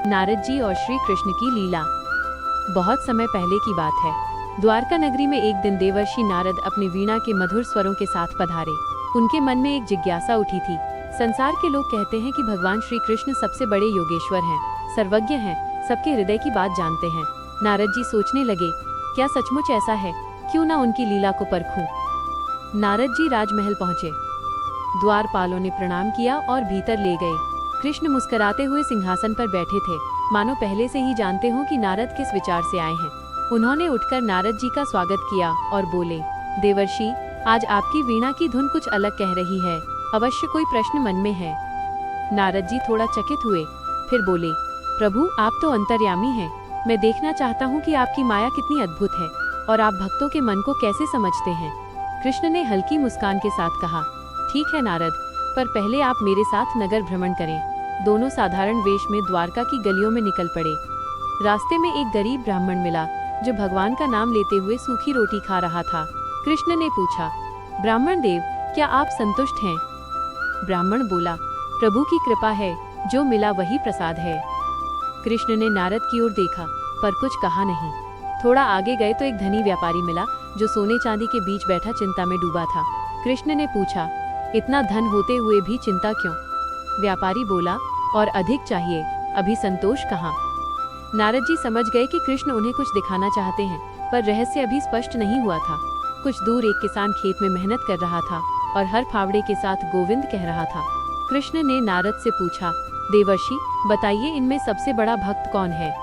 नारद जी और श्री कृष्ण की लीला। बहुत समय पहले की बात है। द्वारका नगरी में एक दिन देवर्षि नारद अपने वीणा के मधुर स्वरों के साथ पधारे। उनके मन में एक जिज्ञासा उठी थी। संसार के लोग कहते हैं कि भगवान श्री कृष्ण सबसे बड़े योगेश्वर हैं, सर्वज्ञ हैं, सबके हृदय की बात जानते हैं। नारद जी सोचने लगे, क्या सचमुच ऐसा है? क्यों ना उनकी लीला को परखूं। नारद जी राजमहल पहुंचे। द्वारपालों ने प्रणाम किया और भीतर ले गए। कृष्ण मुस्कुराते हुए सिंहासन पर बैठे थे, मानो पहले से ही जानते हो कि नारद किस विचार से आए हैं। उन्होंने उठकर नारद जी का स्वागत किया और बोले, देवर्षि, आज आपकी वीणा की धुन कुछ अलग कह रही है। अवश्य कोई प्रश्न मन में है। नारद जी थोड़ा चकित हुए, फिर बोले, प्रभु, आप तो अंतर्यामी हैं। मैं देखना चाहता हूँ कि आपकी माया कितनी अद्भुत है और आप भक्तों के मन को कैसे समझते हैं। कृष्ण ने हल्की मुस्कान के साथ कहा, ठीक है नारद, पर पहले आप मेरे साथ नगर भ्रमण करें। दोनों साधारण वेश में द्वारका की गलियों में निकल पड़े। रास्ते में एक गरीब ब्राह्मण मिला जो भगवान का नाम लेते हुए सूखी रोटी खा रहा था। कृष्ण ने पूछा, ब्राह्मण देव, क्या आप संतुष्ट हैं? ब्राह्मण बोला, प्रभु की कृपा है, जो मिला वही प्रसाद है। कृष्ण ने नारद की ओर देखा, पर कुछ कहा नहीं। थोड़ा आगे गए तो एक धनी व्यापारी मिला जो सोने चांदी के बीच बैठा चिंता में डूबा था। कृष्ण ने पूछा, इतना धन होते हुए भी चिंता क्यों? व्यापारी बोला, और अधिक चाहिए, अभी संतोष कहाँ? नारद जी समझ गए कि कृष्ण उन्हें कुछ दिखाना चाहते हैं, पर रहस्य अभी स्पष्ट नहीं हुआ था। कुछ दूर एक किसान खेत में मेहनत कर रहा था और हर फावड़े के साथ गोविंद कह रहा था। कृष्ण ने नारद से पूछा, देवर्षि, बताइए, इनमें सबसे बड़ा भक्त कौन है?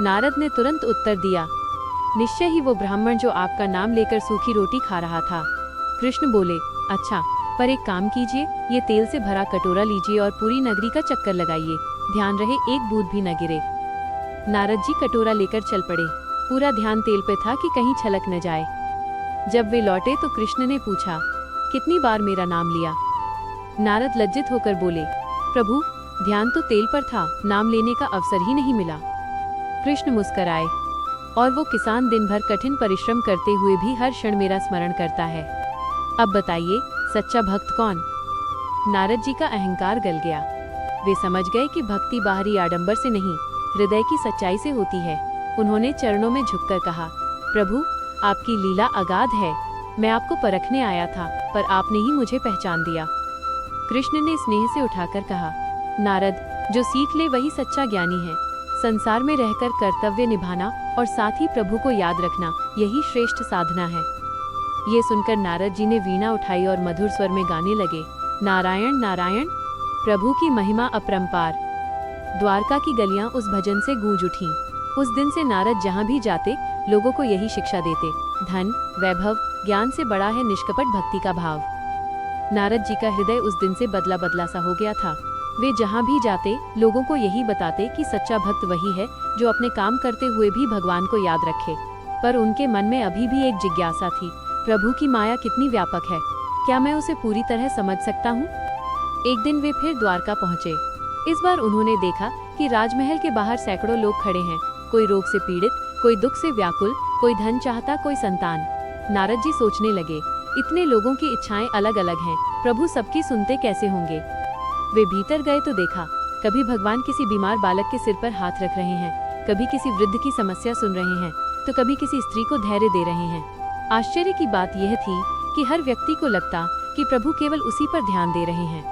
नारद ने तुरंत उत्तर दिया, निश्चय ही वो ब्राह्मण जो आपका नाम लेकर सूखी रोटी खा रहा था। कृष्ण बोले, अच्छा, पर एक काम कीजिए, ये तेल से भरा कटोरा लीजिए और पूरी नगरी का चक्कर लगाइए, ध्यान रहे एक बूंद भी न गिरे। नारद जी कटोरा लेकर चल पड़े। पूरा ध्यान तेल पे था कि कहीं छलक न जाए। जब वे लौटे तो कृष्ण ने पूछा, कितनी बार मेरा नाम लिया? नारद लज्जित होकर बोले, प्रभु, ध्यान तो तेल पर था, नाम लेने का अवसर ही नहीं मिला। कृष्ण मुस्कुराए, और वो किसान दिन भर कठिन परिश्रम करते हुए भी हर क्षण मेरा स्मरण करता है। अब बताइए, सच्चा भक्त कौन? नारद जी का अहंकार गल गया। वे समझ गए कि भक्ति बाहरी आडंबर से नहीं, हृदय की सच्चाई से होती है। उन्होंने चरणों में झुककर कहा, प्रभु, आपकी लीला अगाध है। मैं आपको परखने आया था, पर आपने ही मुझे पहचान दिया। कृष्ण ने स्नेह से उठाकर कहा, नारद, जो सीख ले वही सच्चा ज्ञानी है। संसार में रहकर कर्तव्य निभाना और साथ ही प्रभु को याद रखना, यही श्रेष्ठ साधना है। ये सुनकर नारद जी ने वीणा उठाई और मधुर स्वर में गाने लगे, नारायण नारायण, प्रभु की महिमा अपरंपार। द्वारका की गलियां उस भजन से गूंज उठीं। उस दिन से नारद जहां भी जाते, लोगों को यही शिक्षा देते, धन, वैभव, ज्ञान से बड़ा है निष्कपट भक्ति का भाव। नारद जी का हृदय उस दिन से बदला बदला सा हो गया था। वे जहां भी जाते, लोगों को यही बताते कि सच्चा भक्त वही है जो अपने काम करते हुए भी भगवान को याद रखे। पर उनके मन में अभी भी एक जिज्ञासा थी, प्रभु की माया कितनी व्यापक है, क्या मैं उसे पूरी तरह समझ सकता हूँ? एक दिन वे फिर द्वारका पहुँचे। इस बार उन्होंने देखा कि राजमहल के बाहर सैकड़ों लोग खड़े हैं, कोई रोग से पीड़ित, कोई दुख से व्याकुल, कोई धन चाहता, कोई संतान। नारद जी सोचने लगे, इतने लोगों की इच्छाएं अलग अलग हैं, प्रभु सबकी सुनते कैसे होंगे? वे भीतर गए तो देखा, कभी भगवान किसी बीमार बालक के सिर पर हाथ रख रहे हैं, कभी किसी वृद्ध की समस्या सुन रहे हैं, तो कभी किसी स्त्री को धैर्य दे रहे हैं। आश्चर्य की बात यह थी कि हर व्यक्ति को लगता कि प्रभु केवल उसी पर ध्यान दे रहे हैं।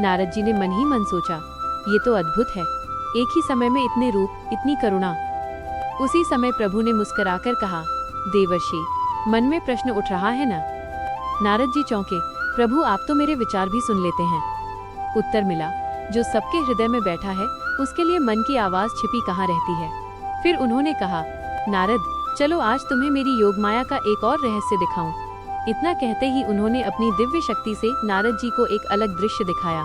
नारद जी ने मन ही मन सोचा, ये तो अद्भुत है, एक ही समय में इतने रूप, इतनी करुणा। उसी समय प्रभु ने मुस्कुराकर कहा, देवर्षि, मन में प्रश्न उठ रहा है ना? नारद जी चौंके, प्रभु, आप तो मेरे विचार भी सुन लेते हैं। उत्तर मिला, जो सबके हृदय में बैठा है, उसके लिए मन की आवाज छिपी कहाँ रहती है। फिर उन्होंने कहा, नारद, चलो आज तुम्हें मेरी योग माया का एक और रहस्य दिखाऊं। इतना कहते ही उन्होंने अपनी दिव्य शक्ति से नारद जी को एक अलग दृश्य दिखाया।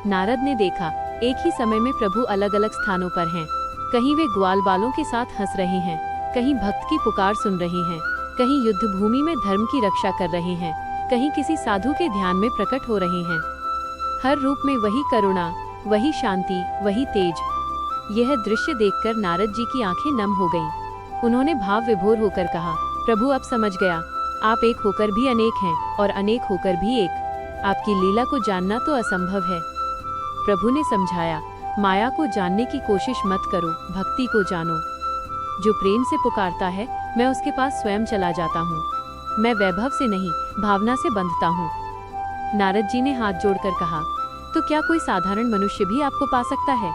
नारद ने देखा, एक ही समय में प्रभु अलग अलग स्थानों पर हैं। कहीं वे ग्वाल बालों के साथ हंस रहे हैं, कहीं भक्त की पुकार सुन रहे हैं, कहीं युद्ध भूमि में धर्म की रक्षा कर रहे हैं, कहीं किसी साधु के ध्यान में प्रकट हो रहे हैं। हर रूप में वही करुणा, वही शांति, वही तेज। यह दृश्य देखकर नारद जी की आंखें नम हो गईं। उन्होंने भाव विभोर होकर कहा, प्रभु, अब समझ गया, आप एक होकर भी अनेक हैं और अनेक होकर भी एक। आपकी लीला को जानना तो असंभव है। प्रभु ने समझाया, माया को जानने की कोशिश मत करो, भक्ति को जानो। जो प्रेम से पुकारता है, मैं उसके पास स्वयं चला जाता हूँ। मैं वैभव से नहीं, भावना से बंधता हूँ। नारद जी ने हाथ जोड़कर कहा, तो क्या कोई साधारण मनुष्य भी आपको पा सकता है?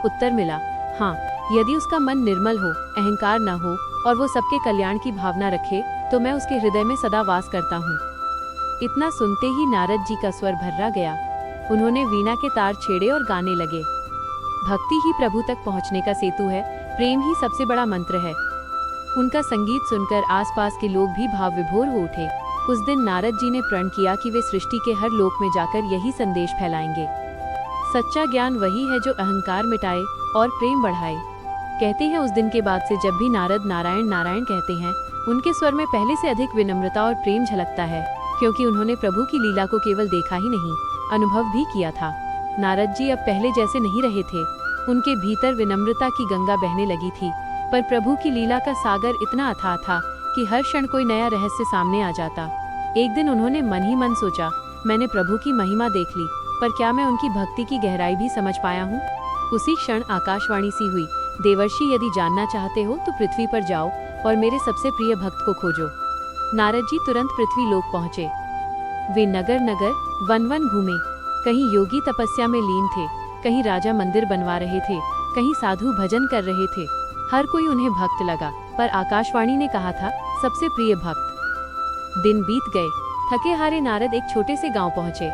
उत्तर मिला, हाँ, यदि उसका मन निर्मल हो, अहंकार न हो और वो सबके कल्याण की भावना रखे, तो मैं उसके हृदय में सदा वास करता हूँ। इतना सुनते ही नारद जी का स्वर भर्रा गया। उन्होंने वीणा के तार छेड़े और गाने लगे। भक्ति ही प्रभु तक पहुँचने का सेतु है, प्रेम ही सबसे बड़ा मंत्र है। उनका संगीत सुनकर आसपास के लोग भी भाव विभोर हो उठे। उस दिन नारद जी ने प्रण किया कि वे सृष्टि के हर लोक में जाकर यही संदेश फैलाएंगे। सच्चा ज्ञान वही है जो अहंकार मिटाए और प्रेम बढ़ाए। कहते हैं उस दिन के बाद से जब भी नारद नारायण नारायण कहते हैं, उनके स्वर में पहले से अधिक विनम्रता और प्रेम झलकता है, क्योंकि उन्होंने प्रभु की लीला को केवल देखा ही नहीं, अनुभव भी किया था। नारद जी अब पहले जैसे नहीं रहे थे। उनके भीतर विनम्रता की गंगा बहने लगी थी, पर प्रभु की लीला का सागर इतना अथाह था कि हर क्षण कोई नया रहस्य सामने आ जाता। एक दिन उन्होंने मन ही मन सोचा, मैंने प्रभु की महिमा देख ली, पर क्या मैं उनकी भक्ति की गहराई भी समझ पाया हूँ? उसी क्षण आकाशवाणी सी हुई, देवर्षि, यदि जानना चाहते हो तो पृथ्वी पर जाओ और मेरे सबसे प्रिय भक्त को खोजो। नारद जी तुरंत पृथ्वी लोक पहुँचे। वे नगर नगर वन वन घूमे। कहीं योगी तपस्या में लीन थे, कहीं राजा मंदिर बनवा रहे थे, कहीं साधु भजन कर रहे थे। हर कोई उन्हें भक्त लगा, पर आकाशवाणी ने कहा था, सबसे प्रिय भक्त। दिन बीत गए। थके हारे नारद एक छोटे से गांव पहुंचे।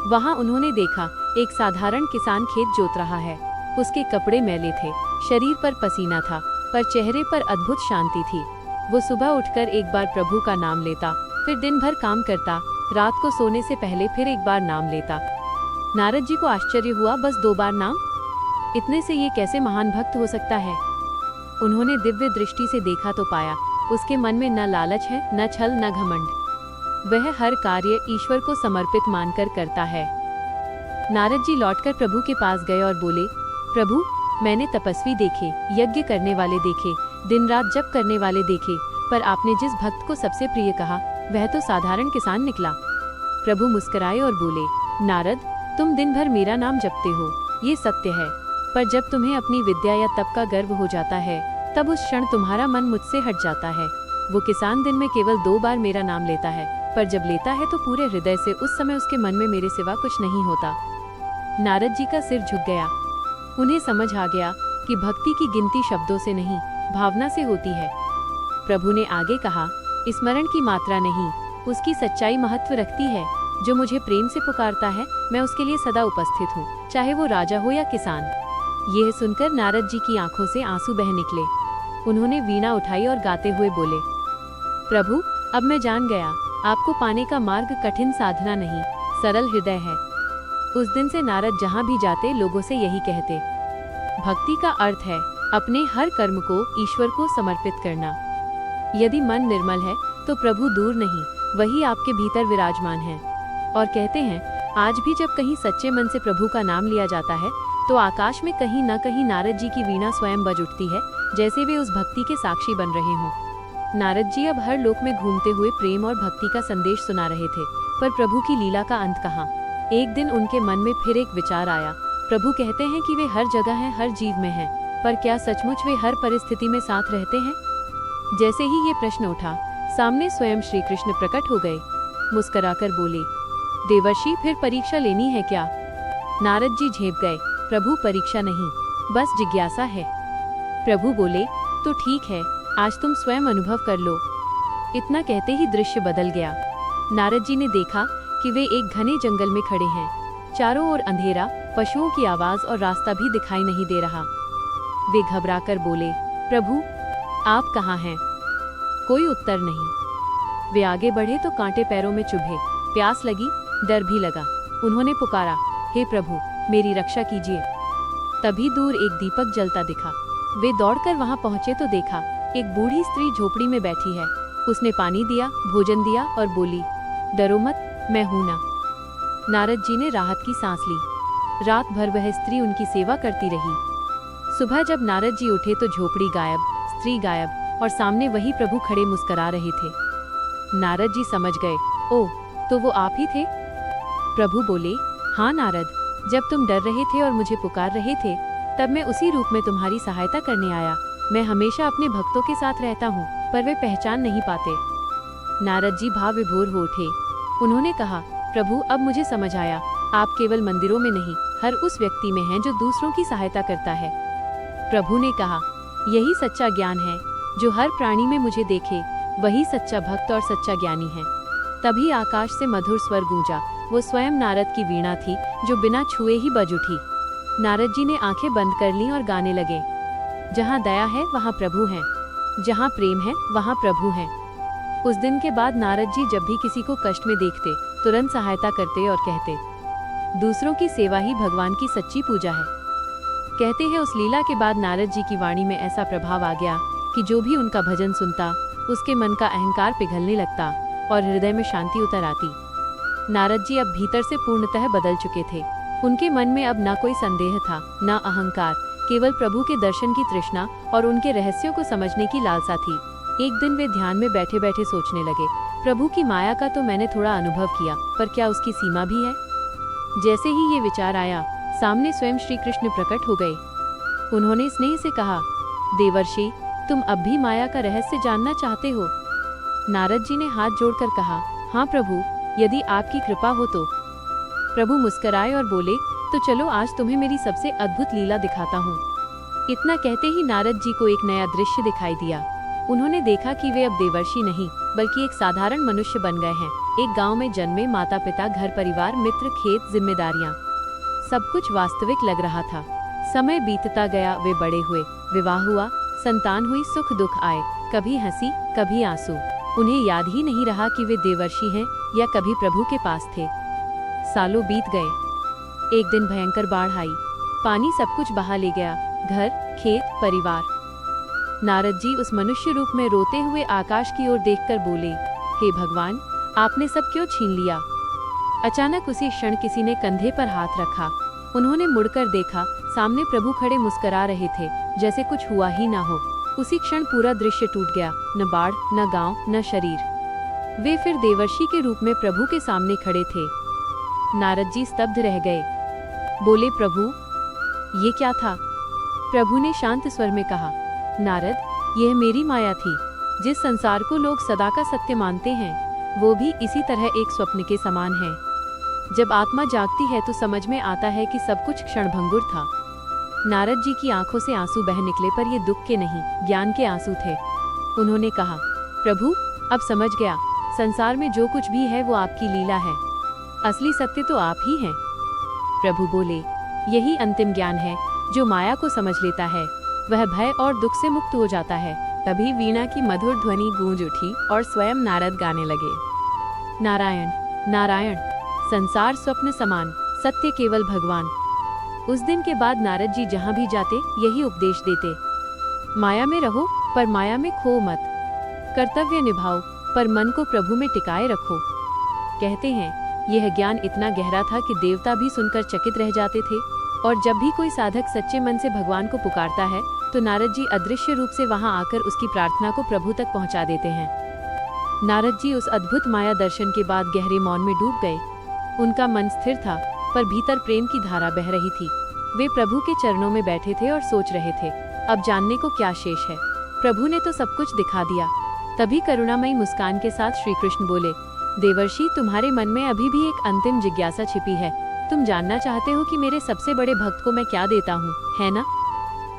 वहां उन्होंने देखा, एक साधारण किसान खेत जोत रहा है। उसके कपड़े मैले थे, शरीर पर पसीना था, पर चेहरे पर अद्भुत शांति थी। वो सुबह उठकर एक बार प्रभु का नाम लेता, फिर दिन भर काम करता, रात को सोने से पहले फिर एक बार नाम लेता। नारद जी को आश्चर्य हुआ, बस 2 बार नाम? इतने से ये कैसे महान भक्त हो सकता है? उन्होंने दिव्य दृष्टि से देखा तो पाया, उसके मन में न लालच है, न छल, न घमंड। वह हर कार्य ईश्वर को समर्पित मानकर करता है। नारद जी लौटकर प्रभु के पास गए और बोले, प्रभु, मैंने तपस्वी देखे, यज्ञ करने वाले देखे, दिन रात जप करने वाले देखे, पर आपने जिस भक्त को सबसे प्रिय कहा, वह तो साधारण किसान निकला। प्रभु मुस्कुराए और बोले, नारद, तुम दिन भर मेरा नाम जपते हो, ये सत्य है, पर जब तुम्हें अपनी विद्या या तप का गर्व हो जाता है, तब उस क्षण तुम्हारा मन मुझसे हट जाता है। वो किसान दिन में केवल 2 बार मेरा नाम लेता है, पर जब लेता है तो पूरे हृदय से। उस समय उसके मन में मेरे सिवा कुछ नहीं होता। नारद जी का सिर झुक गया। उन्हें समझ आ गया कि भक्ति की गिनती शब्दों से नहीं, भावना से होती है। प्रभु ने आगे कहा, स्मरण की मात्रा नहीं, उसकी सच्चाई महत्व रखती है। जो मुझे प्रेम से पुकारता है, मैं उसके लिए सदा उपस्थित हूँ, चाहे वो राजा हो या किसान। यह सुनकर नारद जी की आंखों से आंसू बह निकले। उन्होंने वीणा उठाई और गाते हुए बोले, प्रभु, अब मैं जान गया, आपको पाने का मार्ग कठिन साधना नहीं, सरल हृदय है। उस दिन से नारद जहाँ भी जाते लोगों से यही कहते, भक्ति का अर्थ है अपने हर कर्म को ईश्वर को समर्पित करना। यदि मन निर्मल है तो प्रभु दूर नहीं, वही आपके भीतर विराजमान है। और कहते हैं, आज भी जब कहीं सच्चे मन से प्रभु का नाम लिया जाता है, तो आकाश में कहीं न कहीं नारद जी की वीणा स्वयं बज उठती है, जैसे वे उस भक्ति के साक्षी बन रहे हों। नारद जी अब हर लोक में घूमते हुए प्रेम और भक्ति का संदेश सुना रहे थे, पर प्रभु की लीला का अंत कहाँ? एक दिन उनके मन में फिर एक विचार आया। प्रभु कहते हैं कि वे हर जगह हैं, हर जीव में हैं, पर क्या सचमुच वे हर परिस्थिति में साथ रहते हैं? जैसे ही ये प्रश्न उठा, सामने स्वयं श्री कृष्ण प्रकट हो गए। मुस्कुराकर बोले, देवर्षि, फिर परीक्षा लेनी है क्या? नारद जी झेप गए, प्रभु, परीक्षा नहीं, बस जिज्ञासा है। प्रभु बोले, तो ठीक है, आज तुम स्वयं अनुभव कर लो। इतना कहते ही दृश्य बदल गया। नारद जी ने देखा कि वे एक घने जंगल में खड़े हैं। चारों ओर अंधेरा, पशुओं की आवाज और रास्ता भी दिखाई नहीं दे रहा। वे घबराकर बोले, प्रभु, आप कहाँ हैं? कोई उत्तर नहीं। वे आगे बढ़े तो कांटे पैरों में चुभे, प्यास लगी, डर भी लगा। उन्होंने पुकारा, हे प्रभु, मेरी रक्षा कीजिए। तभी दूर एक दीपक जलता दिखा। वे दौड़कर वहां पहुंचे तो देखा, एक बूढ़ी स्त्री झोपड़ी में बैठी है। उसने पानी दिया, भोजन दिया और बोली, डरो मत, मैं हूं ना। नारद जी ने राहत की सांस ली। रात भर वह स्त्री उनकी सेवा करती रही। सुबह जब नारद जी उठे तो झोपड़ी गायब, स्त्री गायब और सामने वही प्रभु खड़े मुस्कुरा रहे थे। नारद जी समझ गए, ओह, तो वो आप ही थे? प्रभु बोले, हाँ नारद, जब तुम डर रहे थे और मुझे पुकार रहे थे, तब मैं उसी रूप में तुम्हारी सहायता करने आया। मैं हमेशा अपने भक्तों के साथ रहता हूँ, पर वे पहचान नहीं पाते। नारद जी भाव विभोर हो उठे। उन्होंने कहा, प्रभु, अब मुझे समझ आया, आप केवल मंदिरों में नहीं, हर उस व्यक्ति में हैं जो दूसरों की सहायता करता है। प्रभु ने कहा, यही सच्चा ज्ञान है। जो हर प्राणी में मुझे देखे, वही सच्चा भक्त और सच्चा ज्ञानी है। तभी आकाश से मधुर स्वर गूंजा। वो स्वयं नारद की वीणा थी, जो बिना छुए ही बज उठी। नारद जी ने आंखें बंद कर लीं और गाने लगे। जहाँ दया है वहाँ प्रभु हैं, जहाँ प्रेम है वहाँ प्रभु हैं। उस दिन के बाद नारद जी जब भी किसी को कष्ट में देखते, तुरंत सहायता करते और कहते, दूसरों की सेवा ही भगवान की सच्ची पूजा है। कहते हैं उस लीला के बाद नारद जी की वाणी में ऐसा प्रभाव आ गया कि जो भी उनका भजन सुनता, उसके मन का अहंकार पिघलने लगता और हृदय में शांति उतर आती। नारद जी अब भीतर से पूर्णतः बदल चुके थे। उनके मन में अब ना कोई संदेह था, ना अहंकार, केवल प्रभु के दर्शन की तृष्णा और उनके रहस्यों को समझने की लालसा थी। एक दिन वे ध्यान में बैठे बैठे सोचने लगे, प्रभु की माया का तो मैंने थोड़ा अनुभव किया, पर क्या उसकी सीमा भी है? जैसे ही ये विचार आया, सामने स्वयं श्री कृष्ण प्रकट हो गए। उन्होंने स्नेह से कहा, देवर्षि, तुम अब भी माया का रहस्य जानना चाहते हो? नारद जी ने हाथ जोड़कर कहा, हाँ प्रभु, यदि आपकी कृपा हो तो। प्रभु मुस्कुराए और बोले, तो चलो आज तुम्हें मेरी सबसे अद्भुत लीला दिखाता हूँ। इतना कहते ही नारद जी को एक नया दृश्य दिखाई दिया। उन्होंने देखा कि वे अब देवर्षि नहीं, बल्कि एक साधारण मनुष्य बन गए हैं। एक गांव में जन्मे, माता पिता, घर परिवार, मित्र, खेत, जिम्मेदारियां, सब कुछ वास्तविक लग रहा था। समय बीतता गया, वे बड़े हुए, विवाह हुआ, संतान हुई, सुख दुख आए, कभी हंसी कभी आंसू। उन्हें याद ही नहीं रहा कि वे देवर्षि हैं या कभी प्रभु के पास थे। सालों बीत गए। एक दिन भयंकर बाढ़ आई, पानी सब कुछ बहा ले गया, घर, खेत, परिवार। नारद जी उस मनुष्य रूप में रोते हुए आकाश की ओर देखकर बोले, हे भगवान, आपने सब क्यों छीन लिया? अचानक उसी क्षण किसी ने कंधे पर हाथ रखा। उन्होंने मुड़कर देखा, सामने प्रभु खड़े मुस्कुरा रहे थे, जैसे कुछ हुआ ही ना हो। उसी क्षण पूरा दृश्य टूट गया, न बाढ़, न गांव, न शरीर। वे फिर देवर्षि के रूप में प्रभु के सामने खड़े थे। नारद जी स्तब्ध रह गए। बोले, प्रभु, ये क्या था? प्रभु ने शांत स्वर में कहा, नारद, यह मेरी माया थी। जिस संसार को लोग सदा का सत्य मानते हैं, वो भी इसी तरह एक स्वप्न के समान है। जब आत्मा जागती है तो समझ में आता है कि सब कुछ क्षणभंगुर था। नारद जी की आंखों से आंसू बह निकले, पर ये दुख के नहीं, ज्ञान के आंसू थे। उन्होंने कहा, प्रभु, अब समझ गया, संसार में जो कुछ भी है वो आपकी लीला है। असली सत्य तो आप ही हैं। प्रभु बोले, यही अंतिम ज्ञान है। जो माया को समझ लेता है, वह भय और दुख से मुक्त हो जाता है। तभी वीणा की मधुर ध्वनि गूंज उठी और स्वयं नारद गाने लगे, नारायण नारायण, संसार स्वप्न समान, सत्य केवल भगवान। उस दिन के बाद नारद जी जहाँ भी जाते यही उपदेश देते, माया में रहो पर माया में खो मत, कर्तव्य निभाओ पर मन को प्रभु में टिकाए रखो। कहते हैं यह ज्ञान इतना गहरा था कि देवता भी सुनकर चकित रह जाते थे। और जब भी कोई साधक सच्चे मन से भगवान को पुकारता है तो नारद जी अदृश्य रूप से वहां आकर उसकी प्रार्थना को प्रभु तक पहुंचा देते हैं। नारद जी उस अद्भुत माया दर्शन के बाद गहरे मौन में डूब गए। उनका मन स्थिर था, पर भीतर प्रेम की धारा बह रही थी। वे प्रभु के चरणों में बैठे थे और सोच रहे थे, अब जानने को क्या शेष है। प्रभु ने तो सब कुछ दिखा दिया। तभी करुणामयी मुस्कान के साथ श्री कृष्ण बोले, देवर्षि, तुम्हारे मन में अभी भी एक अंतिम जिज्ञासा छिपी है। तुम जानना चाहते हो कि मेरे सबसे बड़े भक्त को मैं क्या देता हूँ, है ना?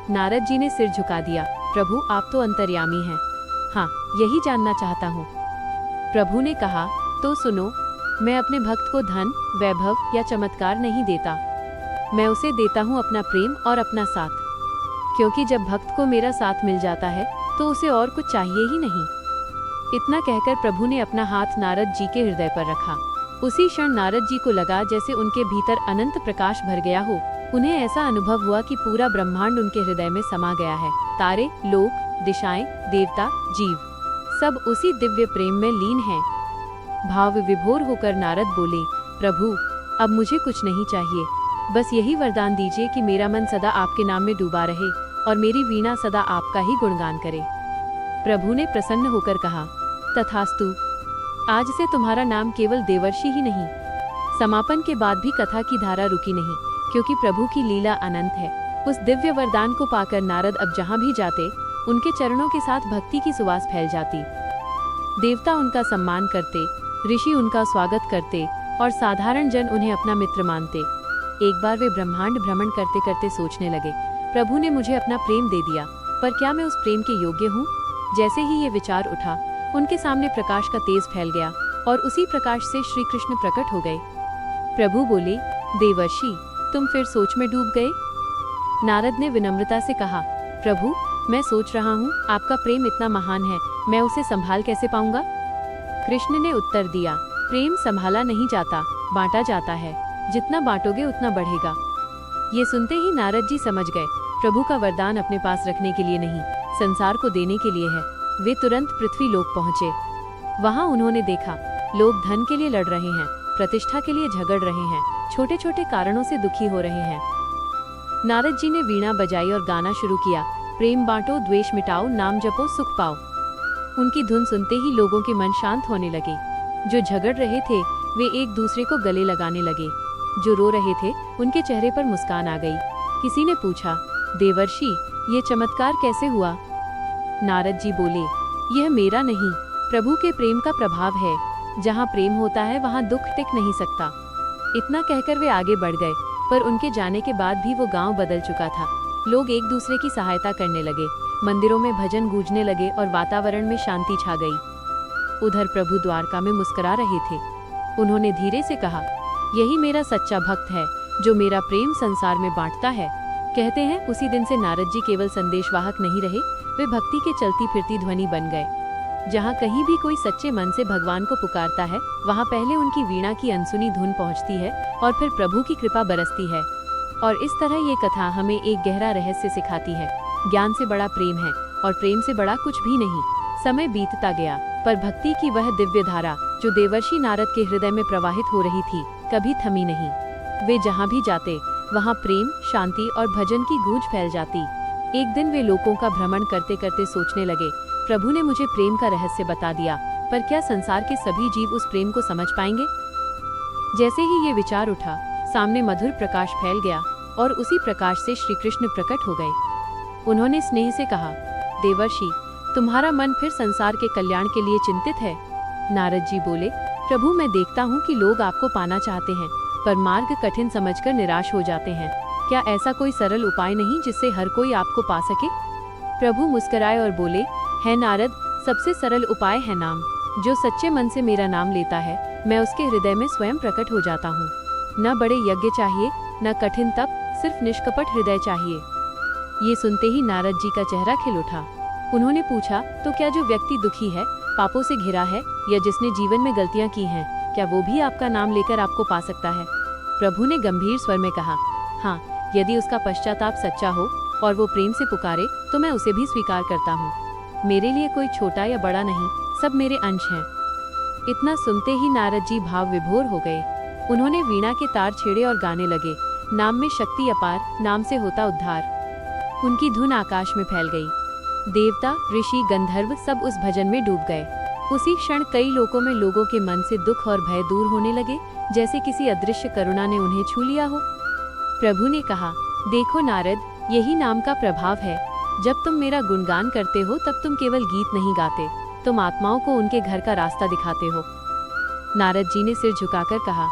नारद जी ने सिर झुका दिया, प्रभु, आप तो अंतर्यामी हैं। हाँ, यही जानना चाहता हूँ। प्रभु ने कहा, तो सुनो, मैं अपने भक्त को धन, वैभव या चमत्कार नहीं देता। मैं उसे देता हूँ अपना प्रेम और अपना साथ। क्योंकि जब भक्त को मेरा साथ मिल जाता है तो उसे और कुछ चाहिए ही नहीं। इतना कहकर प्रभु ने अपना हाथ नारद जी के हृदय पर रखा। उसी क्षण नारद जी को लगा जैसे उनके भीतर अनंत प्रकाश भर गया हो। उन्हें ऐसा अनुभव हुआ कि पूरा ब्रह्मांड उनके हृदय में समा गया है। तारे, लोक, दिशाएं, देवता, जीव, सब उसी दिव्य प्रेम में लीन हैं। भाव विभोर होकर नारद बोले, प्रभु, अब मुझे कुछ नहीं चाहिए, बस यही वरदान दीजिए कि मेरा मन सदा आपके नाम में डूबा रहे और मेरी वीणा सदा आपका ही गुणगान करे। प्रभु ने प्रसन्न होकर कहा, तथास्तु। आज से तुम्हारा नाम केवल देवर्षि ही नहीं, समापन के बाद भी कथा की धारा रुकी नहीं। क्योंकि प्रभु की लीला अनंत है। उस दिव्य वरदान को पाकर नारद अब जहाँ भी जाते, उनके चरणों के साथ भक्ति की सुवास फैल जाती। देवता उनका सम्मान करते, ऋषि उनका स्वागत करते और साधारण जन उन्हें अपना मित्र मानते। एक बार वे ब्रह्मांड भ्रमण करते करते सोचने लगे, प्रभु ने मुझे अपना प्रेम दे दिया, पर क्या मैं उस प्रेम के योग्य हूँ? जैसे ही ये विचार उठा, उनके सामने प्रकाश का तेज फैल गया और उसी प्रकाश से श्री कृष्ण प्रकट हो गए। प्रभु बोले, देवर्षि, तुम फिर सोच में डूब गए? नारद ने विनम्रता से कहा, प्रभु, मैं सोच रहा हूँ, आपका प्रेम इतना महान है, मैं उसे संभाल कैसे पाऊंगा? कृष्ण ने उत्तर दिया, प्रेम संभाला नहीं जाता, बांटा जाता है। जितना बांटोगे उतना बढ़ेगा। ये सुनते ही नारद जी समझ गए, प्रभु का वरदान अपने पास रखने के लिए नहीं, संसार को देने के लिए है। वे तुरंत पृथ्वी लोक पहुँचे। वहाँ उन्होंने देखा, लोग धन के लिए लड़ रहे हैं, प्रतिष्ठा के लिए झगड़ रहे हैं, छोटे छोटे कारणों से दुखी हो रहे हैं। नारद जी ने वीणा बजाई और गाना शुरू किया, प्रेम बांटो, द्वेष मिटाओ, नाम जपो, सुख पाओ। उनकी धुन सुनते ही लोगों के मन शांत होने लगे। जो झगड़ रहे थे वे एक दूसरे को गले लगाने लगे, जो रो रहे थे उनके चेहरे पर मुस्कान आ गई। किसी ने पूछा, देवर्षि, ये चमत्कार कैसे हुआ? नारद जी बोले, यह मेरा नहीं, प्रभु के प्रेम का प्रभाव है। जहाँ प्रेम होता है वहाँ दुख टिक नहीं सकता। इतना कहकर वे आगे बढ़ गए, पर उनके जाने के बाद भी वो गांव बदल चुका था। लोग एक दूसरे की सहायता करने लगे, मंदिरों में भजन गूंजने लगे और वातावरण में शांति छा गई। उधर प्रभु द्वारका में मुस्कुरा रहे थे। उन्होंने धीरे से कहा, यही मेरा सच्चा भक्त है, जो मेरा प्रेम संसार में बांटता है। कहते हैं उसी दिन से नारद जी केवल संदेशवाहक नहीं रहे, वे भक्ति के चलती फिरती ध्वनि बन गए। जहाँ कहीं भी कोई सच्चे मन से भगवान को पुकारता है, वहाँ पहले उनकी वीणा की अनसुनी धुन पहुँचती है और फिर प्रभु की कृपा बरसती है। और इस तरह ये कथा हमें एक गहरा रहस्य सिखाती है। ज्ञान से बड़ा प्रेम है और प्रेम से बड़ा कुछ भी नहीं। समय बीतता गया, पर भक्ति की वह दिव्य धारा जो देवर्षि नारद के हृदय में प्रवाहित हो रही थी, कभी थमी नहीं। वे जहाँ भी जाते वहाँ प्रेम, शांति और भजन की गूंज फैल जाती। एक दिन वे लोगों का भ्रमण करते करते सोचने लगे, प्रभु ने मुझे प्रेम का रहस्य बता दिया, पर क्या संसार के सभी जीव उस प्रेम को समझ पाएंगे? जैसे ही ये विचार उठा, सामने मधुर प्रकाश फैल गया और उसी प्रकाश से श्री कृष्ण प्रकट हो गए। उन्होंने स्नेह से कहा, देवर्षि, तुम्हारा मन फिर संसार के कल्याण के लिए चिंतित है? नारद जी बोले, प्रभु, मैं देखता हूँ कि लोग आपको पाना चाहते हैं, पर मार्ग कठिन समझकर निराश हो जाते हैं। क्या ऐसा कोई सरल उपाय नहीं जिससे हर कोई आपको पा सके? प्रभु मुस्कुराए और बोले, है नारद, सबसे सरल उपाय है नाम। जो सच्चे मन से मेरा नाम लेता है, मैं उसके हृदय में स्वयं प्रकट हो जाता हूँ। न बड़े यज्ञ चाहिए, न कठिन तप, सिर्फ निष्कपट हृदय चाहिए। ये सुनते ही नारद जी का चेहरा खिल उठा। उन्होंने पूछा, तो क्या जो व्यक्ति दुखी है, पापों से घिरा है या जिसने जीवन में गलतियां की हैं, क्या वो भी आपका नाम लेकर आपको पा सकता है? प्रभु ने गंभीर स्वर में कहा, हाँ, यदि उसका पश्चाताप सच्चा हो और वो प्रेम से पुकारे तो मैं उसे भी स्वीकार करता हूँ। मेरे लिए कोई छोटा या बड़ा नहीं, सब मेरे अंश हैं। इतना सुनते ही नारद जी भाव विभोर हो गए। उन्होंने वीणा के तार छेड़े और गाने लगे, नाम में शक्ति अपार, नाम से होता उद्धार। उनकी धुन आकाश में फैल गई। देवता, ऋषि, गंधर्व सब उस भजन में डूब गए। उसी क्षण कई लोगों में लोगों के मन से दुख और भय दूर होने लगे, जैसे किसी अदृश्य करुणा ने उन्हें छू लिया हो। प्रभु ने कहा, देखो नारद, यही नाम का प्रभाव है। जब तुम मेरा गुणगान करते हो तब तुम केवल गीत नहीं गाते, तुम आत्माओं को उनके घर का रास्ता दिखाते हो। नारद जी ने सिर झुकाकर कहा,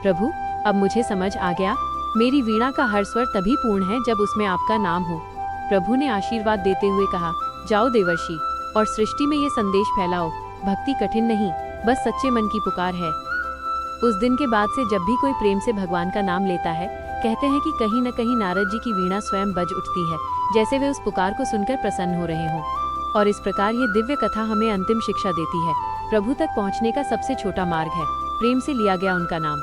प्रभु, अब मुझे समझ आ गया। मेरी वीणा का हर स्वर तभी पूर्ण है जब उसमें आपका नाम हो। प्रभु ने आशीर्वाद देते हुए कहा, जाओ देवर्षि, और सृष्टि में ये संदेश फैलाओ, भक्ति कठिन नहीं, बस सच्चे मन की पुकार है। उस दिन के बाद से जब भी कोई प्रेम से भगवान का नाम लेता है, कहते हैं कि कहीं न कहीं नारद जी की वीणा स्वयं बज उठती है, जैसे वे उस पुकार को सुनकर प्रसन्न हो रहे हों। और इस प्रकार ये दिव्य कथा हमें अंतिम शिक्षा देती है, प्रभु तक पहुँचने का सबसे छोटा मार्ग है प्रेम से लिया गया उनका नाम।